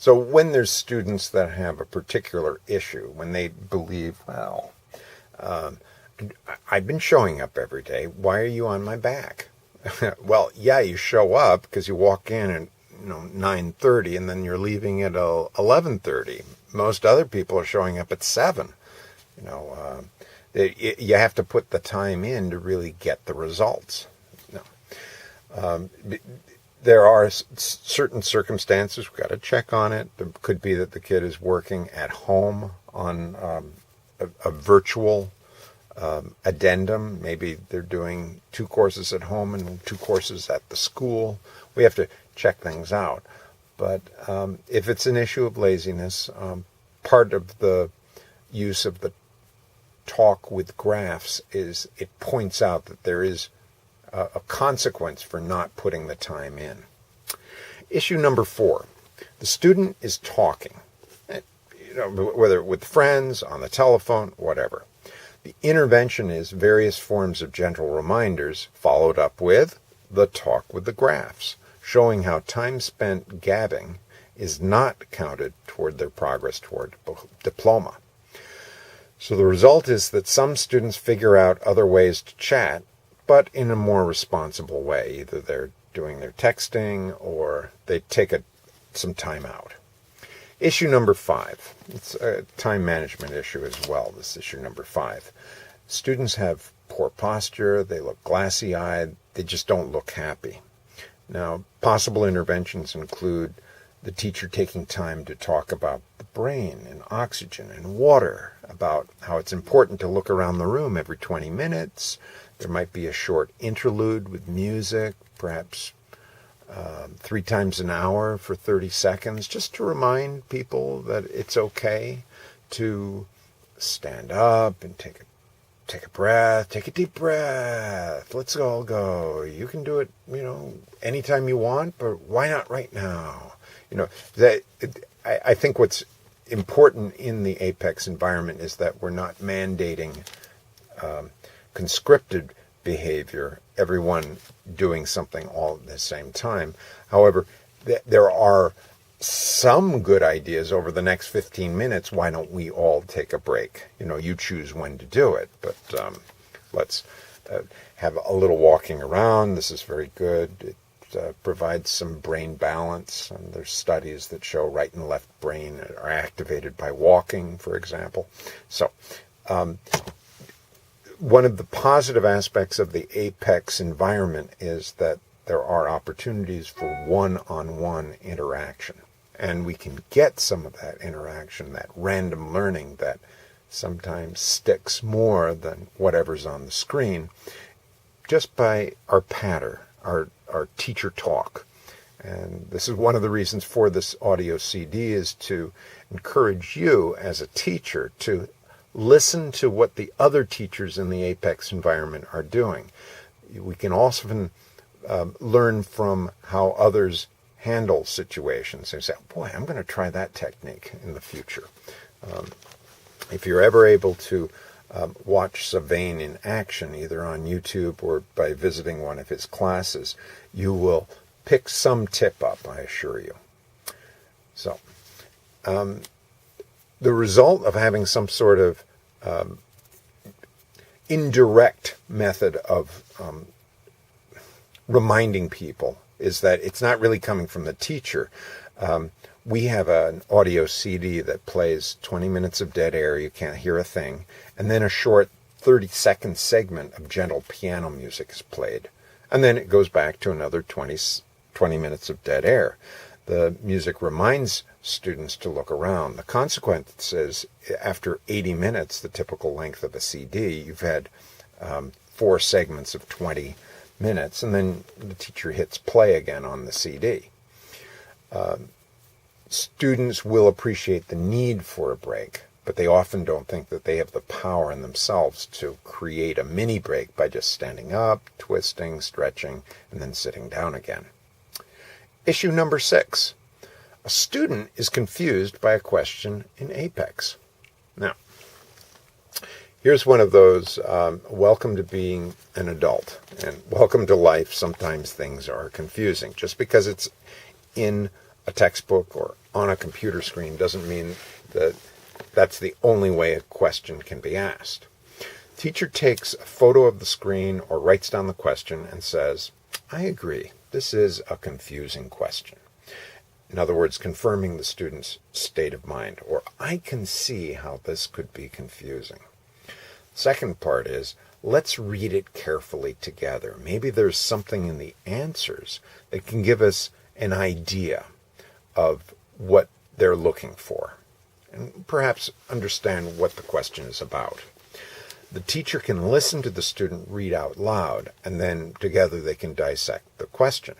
So when there's students that have a particular issue, when they believe, well, I've been showing up every day, why are you on my back? Well, yeah, you show up because you walk in at 9:30 and then you're leaving at 11:30. Most other people are showing up at 7. You have to put the time in to really get the results. There are certain circumstances we've got to check on it. It could be that the kid is working at home on a virtual addendum. Maybe they're doing 2 courses at home and 2 courses at the school. We have to check things out. But if it's an issue of laziness, part of the use of the talk with graphs is it points out that there is a consequence for not putting the time in. Issue number 4. The student is talking, whether with friends, on the telephone, whatever. The intervention is various forms of gentle reminders followed up with the talk with the graphs, showing how time spent gabbing is not counted toward their progress toward diploma. So the result is that some students figure out other ways to chat, but in a more responsible way. Either they're doing their texting or they take some time out. Issue number 5. It's a time management issue as well, this issue number 5. Students have poor posture, they look glassy-eyed, they just don't look happy. Now, possible interventions include the teacher taking time to talk about the brain and oxygen and water, about how it's important to look around the room every 20 minutes. There might be a short interlude with music, perhaps 3 times an hour for 30 seconds, just to remind people that it's okay to stand up and take a breath, take a deep breath. Let's all go. You can do it, anytime you want, but why not right now? I think what's important in the Apex environment is that we're not mandating conscripted behavior, everyone doing something all at the same time. However, there are some good ideas over the next 15 minutes. Why don't we all take a break? You choose when to do it, but let's have a little walking around. This is very good. It provides some brain balance, and there's studies that show right and left brain are activated by walking, for example. So one of the positive aspects of the Apex environment is that there are opportunities for one-on-one interaction. And we can get some of that interaction, that random learning that sometimes sticks more than whatever's on the screen, just by our patter, our teacher talk. And this is one of the reasons for this audio CD, is to encourage you as a teacher to listen to what the other teachers in the Apex environment are doing. We can also learn from how others handle situations and say, boy, I'm going to try that technique in the future. If you're ever able to watch Savain in action, either on YouTube or by visiting one of his classes, you will pick some tip up, I assure you. So, the result of having some sort of indirect method of reminding people is that it's not really coming from the teacher. We have an audio CD that plays 20 minutes of dead air, you can't hear a thing, and then a short 30-second segment of gentle piano music is played. And then it goes back to another 20 minutes of dead air. The music reminds students to look around. The consequence is, after 80 minutes, the typical length of a CD, you've had 4 segments of 20 minutes, and then the teacher hits play again on the CD. Students will appreciate the need for a break, but they often don't think that they have the power in themselves to create a mini break by just standing up, twisting, stretching, and then sitting down again. Issue number 6. A student is confused by a question in Apex. Now, here's one of those, welcome to being an adult, and welcome to life. Sometimes things are confusing. Just because it's in a textbook or on a computer screen doesn't mean that that's the only way a question can be asked. Teacher takes a photo of the screen or writes down the question and says, I agree, this is a confusing question. In other words, confirming the student's state of mind, or I can see how this could be confusing. Second part is, let's read it carefully together. Maybe there's something in the answers that can give us an idea of what they're looking for, and perhaps understand what the question is about. The teacher can listen to the student read out loud, and then together they can dissect the question.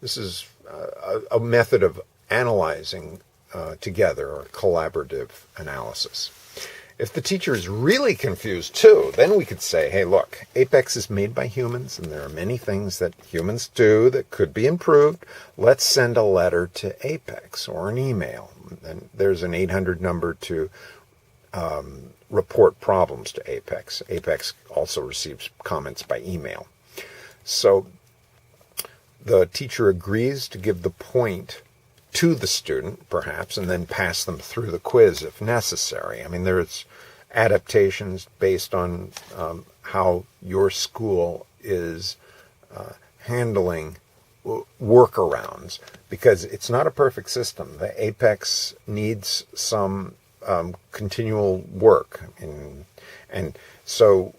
This is a method of analyzing together, or collaborative analysis. If the teacher is really confused too, then we could say, hey, look, Apex is made by humans, and there are many things that humans do that could be improved. Let's send a letter to Apex or an email. And there's an 800 number to report problems to Apex. Apex also receives comments by email. So the teacher agrees to give the point to the student, perhaps, and then pass them through the quiz if necessary. I mean, there's adaptations based on how your school is handling workarounds, because it's not a perfect system. The Apex needs some continual work, and so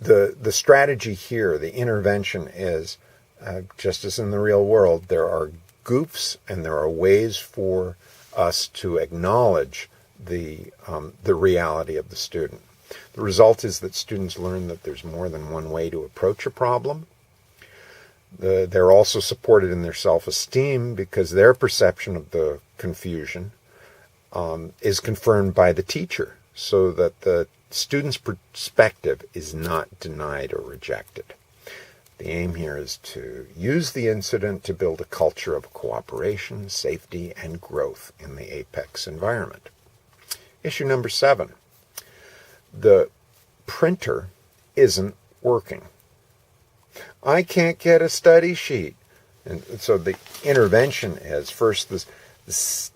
the strategy here, the intervention is, just as in the real world, there are goofs and there are ways for us to acknowledge the reality of the student. The result is that students learn that there's more than one way to approach a problem. They're also supported in their self-esteem because their perception of the confusion is confirmed by the teacher, so that the student's perspective is not denied or rejected. The aim here is to use the incident to build a culture of cooperation, safety, and growth in the Apex environment. Issue number 7. The printer isn't working. I can't get a study sheet. And so the intervention is, first, the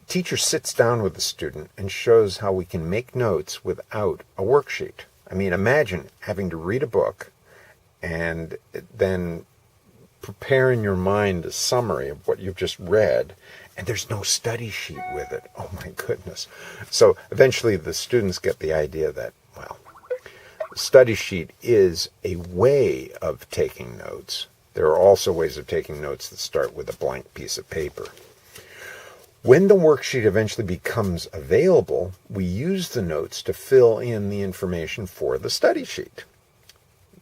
teacher sits down with the student and shows how we can make notes without a worksheet. I mean, imagine having to read a book and then prepare in your mind a summary of what you've just read, and there's no study sheet with it. Oh my goodness. So eventually the students get the idea that, well, the study sheet is a way of taking notes. There are also ways of taking notes that start with a blank piece of paper. When the worksheet eventually becomes available, we use the notes to fill in the information for the study sheet.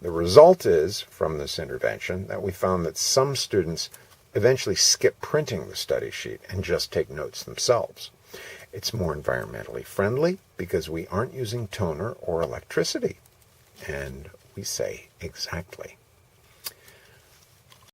The result is, from this intervention, that we found that some students eventually skip printing the study sheet and just take notes themselves. It's more environmentally friendly because we aren't using toner or electricity. And we say, exactly.